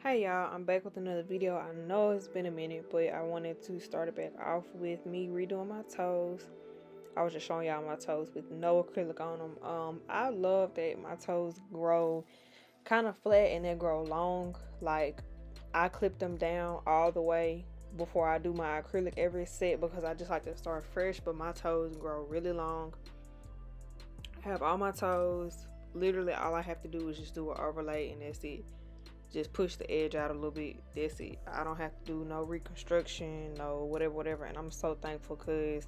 Hey y'all, I'm back with another video. I know it's been a minute, but I wanted to start it back off with me redoing my toes. I was just showing y'all my toes with no acrylic on them. I love that my toes grow kind of flat and they grow long. Like, I clip them down all the way before I do my acrylic every set because I just like to start fresh, but my toes grow really long. I have all my toes. Literally all I have to do is just do an overlay and that's it. Just push the edge out a little bit. That's it. I don't have to do no reconstruction, no whatever. And I'm so thankful because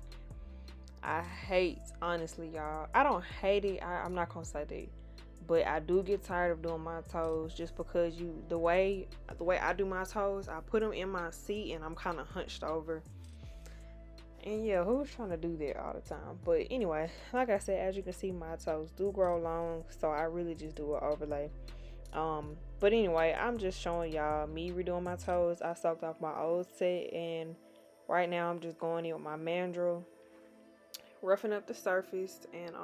I hate, honestly, y'all. I don't hate it. I'm not gonna say that, but I do get tired of doing my toes just because the way I do my toes, I put them in my seat and I'm kind of hunched over. And yeah, who's trying to do that all the time? But anyway, like I said, as you can see, my toes do grow long, so I really just do an overlay. But anyway, I'm just showing y'all me redoing my toes. I soaked off my old set and right now I'm just going in with my mandrel, roughing up the surface, and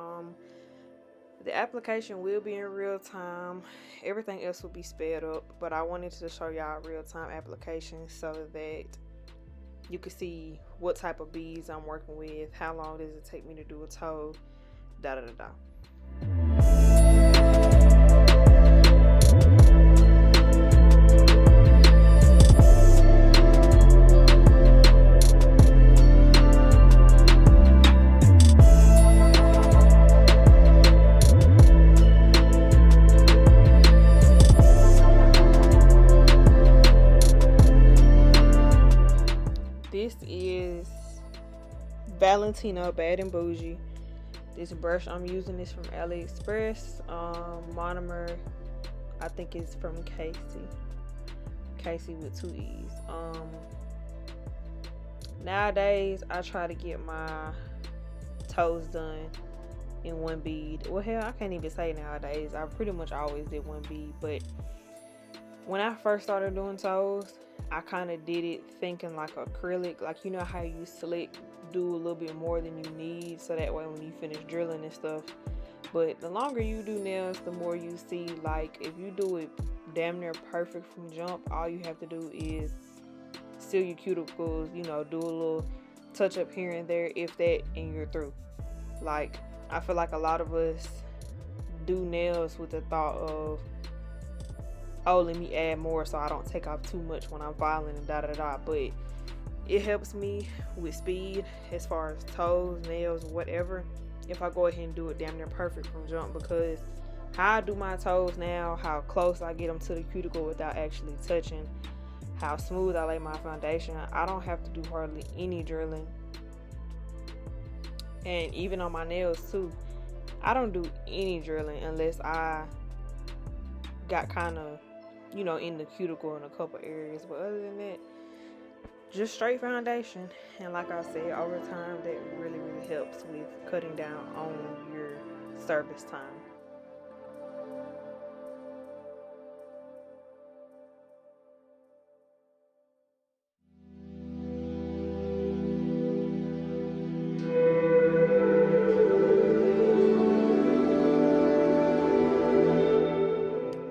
the application will be in real time. Everything else will be sped up, but I wanted to show y'all real time application so that you can see what type of beads I'm working with, how long does it take me to do a toe, da da da da. This is Valentino Bad and Boujee. This brush I'm using is from AliExpress. Monomer, I think it's from Casey with 2 E's. Nowadays I try to get my toes done in one bead. Well, hell, I can't even say nowadays. I pretty much always did one bead, but when I first started doing toes, I kind of did it thinking like acrylic, like you know how you do a little bit more than you need so that way when you finish drilling and stuff. But the longer you do nails, the more you see, like if you do it damn near perfect from jump, all you have to do is seal your cuticles, you know, do a little touch up here and there, if that, and you're through. Like, I feel like a lot of us do nails with the thought of, oh, let me add more so I don't take off too much when I'm filing and da da da. But it helps me with speed as far as toes, nails, whatever, if I go ahead and do it damn near perfect from jump, because how I do my toes now, how close I get them to the cuticle without actually touching, how smooth I lay my foundation, I don't have to do hardly any drilling. And even on my nails too, I don't do any drilling unless I got kind of, you know, in the cuticle in a couple areas. But other than that, just straight foundation. And like I said, over time that really helps with cutting down on your service time.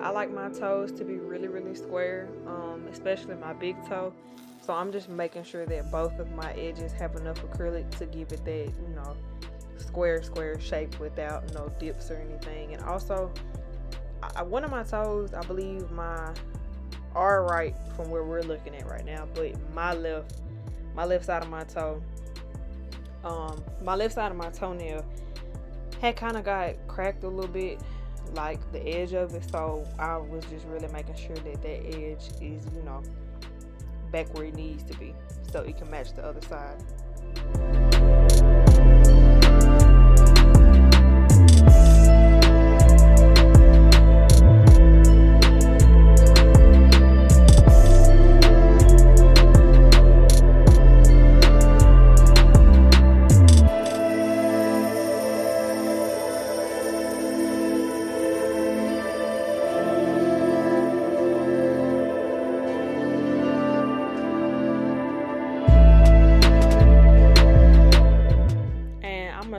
I like my toes to be really square, especially my big toe. So I'm just making sure that both of my edges have enough acrylic to give it that, you know, square shape without no dips or anything. And also, one of my toes, I believe my are right from where we're looking at right now, but my left side of my toe, my left side of my toenail had kind of got cracked a little bit, like the edge of it. So I was just really making sure that edge is, you know, back where it needs to be so it can match the other side.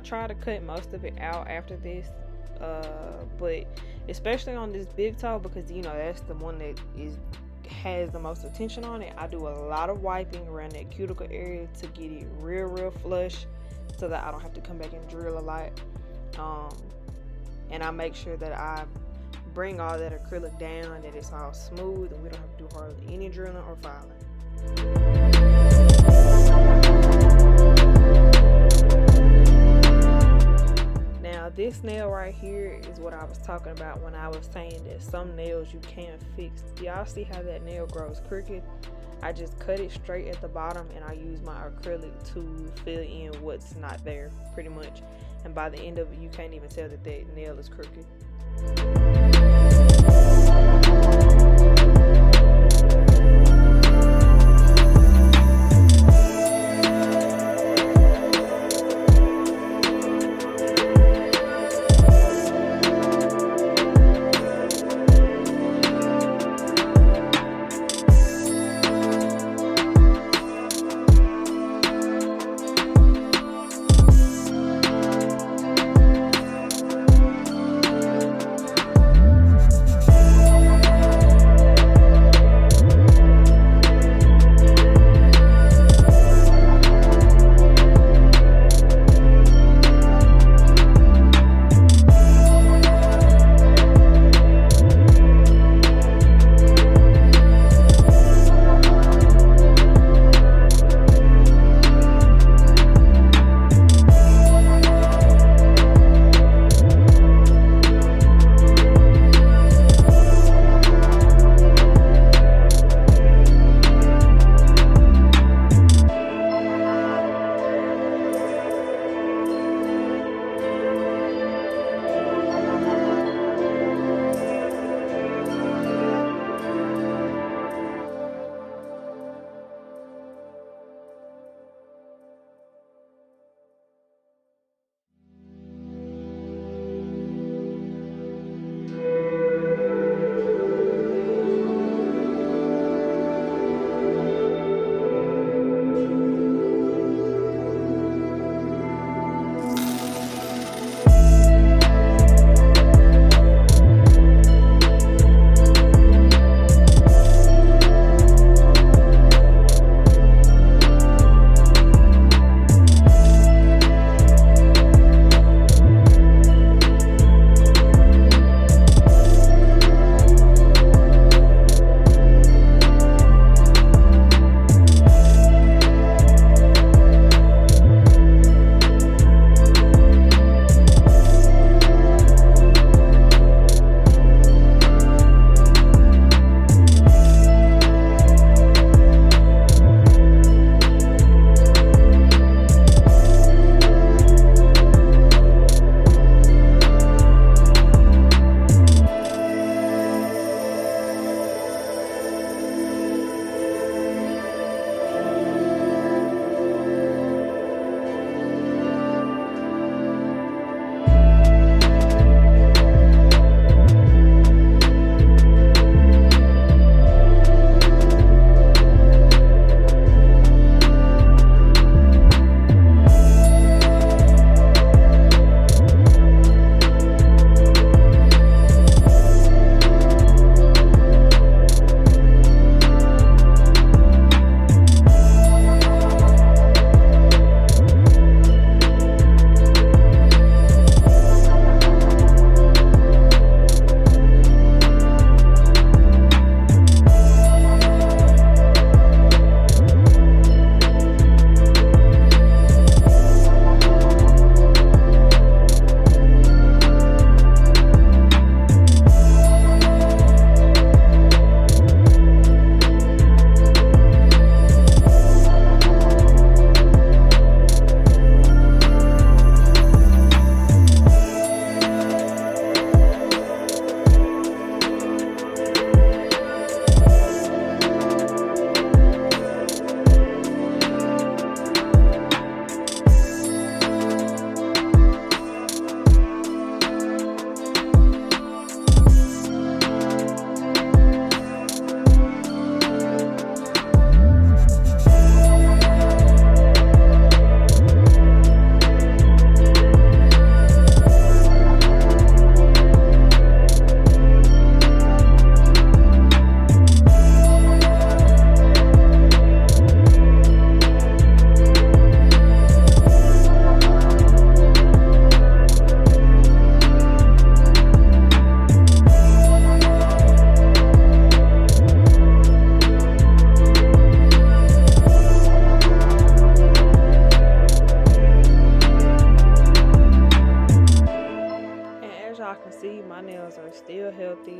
Try to cut most of it out after this, but especially on this big toe, because you know that's the one that is has the most attention on it, I do a lot of wiping around that cuticle area to get it real flush, so that I don't have to come back and drill a lot. And I make sure that I bring all that acrylic down, that it's all smooth, and we don't have to do hardly any drilling or filing. Now this nail right here is what I was talking about when I was saying that some nails you can't fix. Y'all see how that nail grows crooked? I just cut it straight at the bottom, and I use my acrylic to fill in what's not there, pretty much. And by the end of it, you can't even tell that that nail is crooked.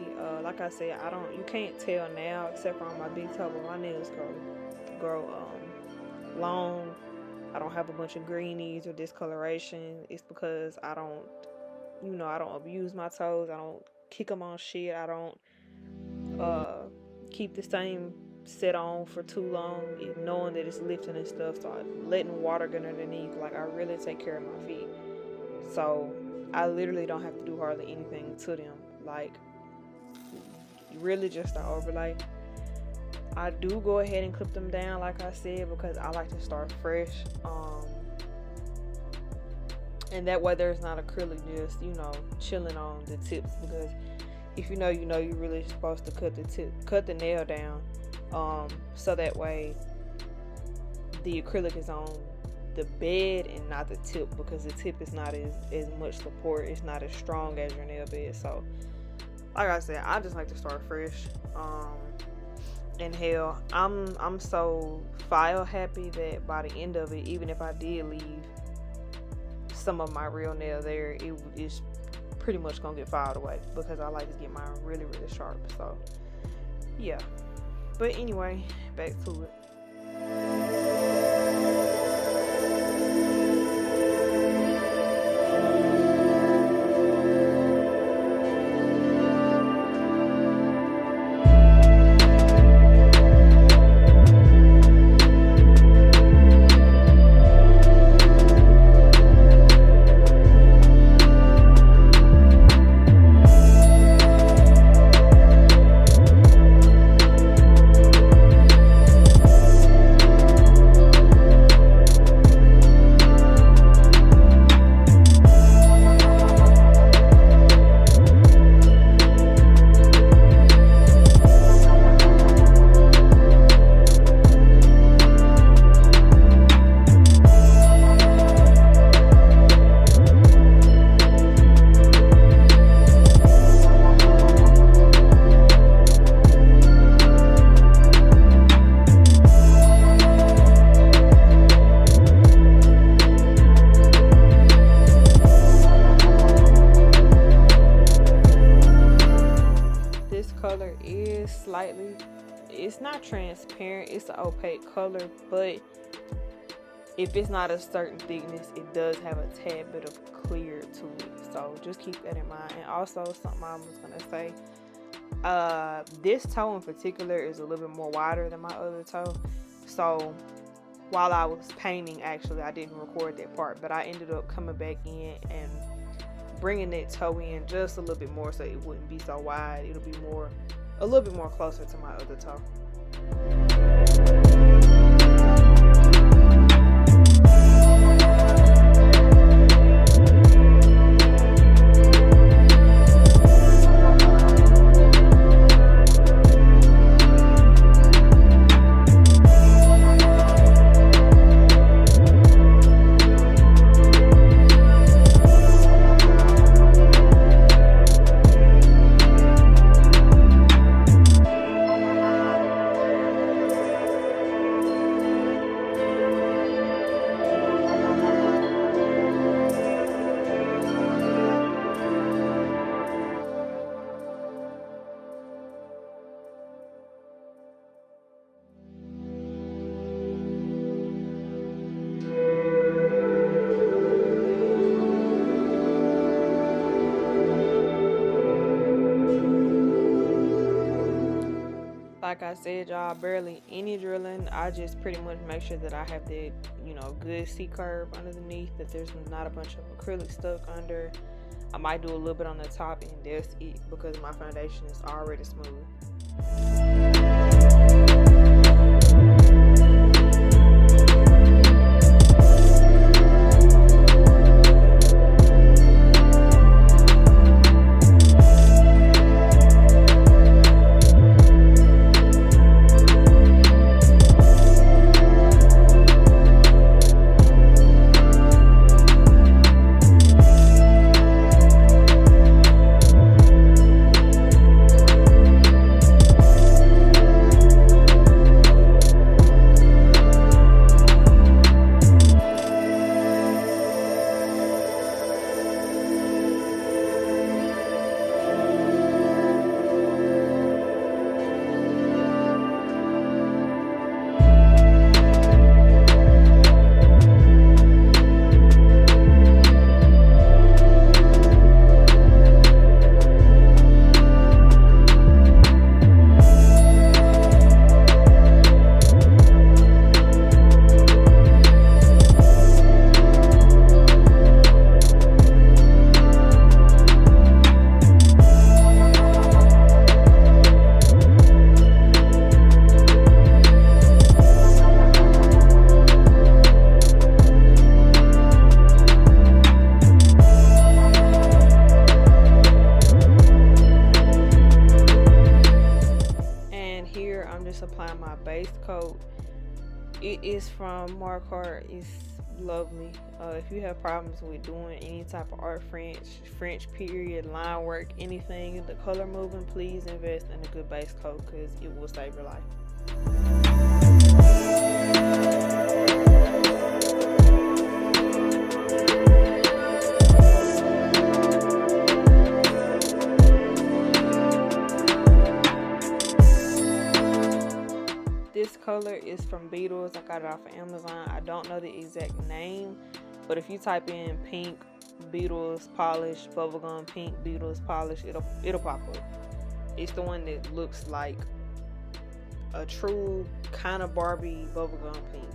honestly. Like I said, you can't tell now except for on my big toe, but my nails grow long. I don't have a bunch of greenies or discoloration. It's because I don't abuse my toes. I don't kick them on shit. I don't uh keep the same set on for too long, knowing that it's lifting and stuff. So I'm letting water get underneath. Like, I really take care of my feet. So I literally don't have to do hardly anything to them. Like, really just an overlay. I do go ahead and clip them down, like I said, because I like to start fresh. And that way there's not acrylic just, chilling on the tips. Because if you know, you're really supposed to cut the nail down. So that way the acrylic is on the bed and not the tip, because the tip is not as much support. It's not as strong as your nail bed. So like I said, I just like to start fresh. And hell, I'm so file happy that by the end of it, even if I did leave some of my real nail there, it is pretty much gonna get filed away, because I like to get mine really, really sharp. So yeah, but anyway, back to it. It's not transparent, it's an opaque color, but if it's not a certain thickness, it does have a tad bit of clear to it. So just keep that in mind. And also, something I was gonna say, this toe in particular is a little bit more wider than my other toe. So while I was painting, actually, I didn't record that part, but I ended up coming back in and bringing that toe in just a little bit more, so it wouldn't be so wide. It'll be a little bit more closer to my other toe. Like I said, y'all, barely any drilling. I just pretty much make sure that I have the, good C-curve underneath, that there's not a bunch of acrylic stuck under. I might do a little bit on the top, and that's it, because my foundation is already smooth. finish applying my base coat. It is from Marquardt. It's lovely. If you have problems with doing any type of art, French period, line work, anything, the color moving, please invest in a good base coat because it will save your life. This color is from Beetles. I got it off of Amazon. I don't know the exact name, but if you type in pink Beetles polish, bubblegum pink Beetles polish, it'll pop up. It's the one that looks like a true kind of Barbie bubblegum pink.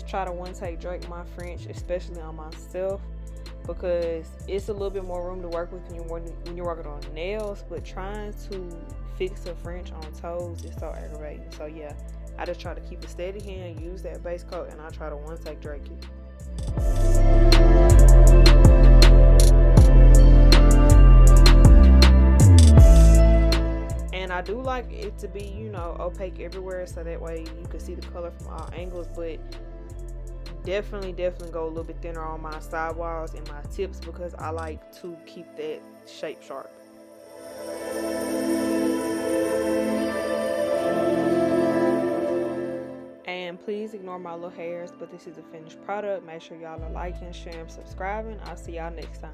Try to one take Drake my French, especially on myself, because it's a little bit more room to work with when you're working on nails, but trying to fix a French on toes is so aggravating. So yeah, I just try to keep a steady hand, use that base coat, and I try to one take Drake it. And I do like it to be, you know, opaque everywhere, so that way you can see the color from all angles, but definitely go a little bit thinner on my sidewalls and my tips because I like to keep that shape sharp. And please ignore my little hairs, but this is a finished product. Make sure y'all are liking, sharing, subscribing. I'll see y'all next time.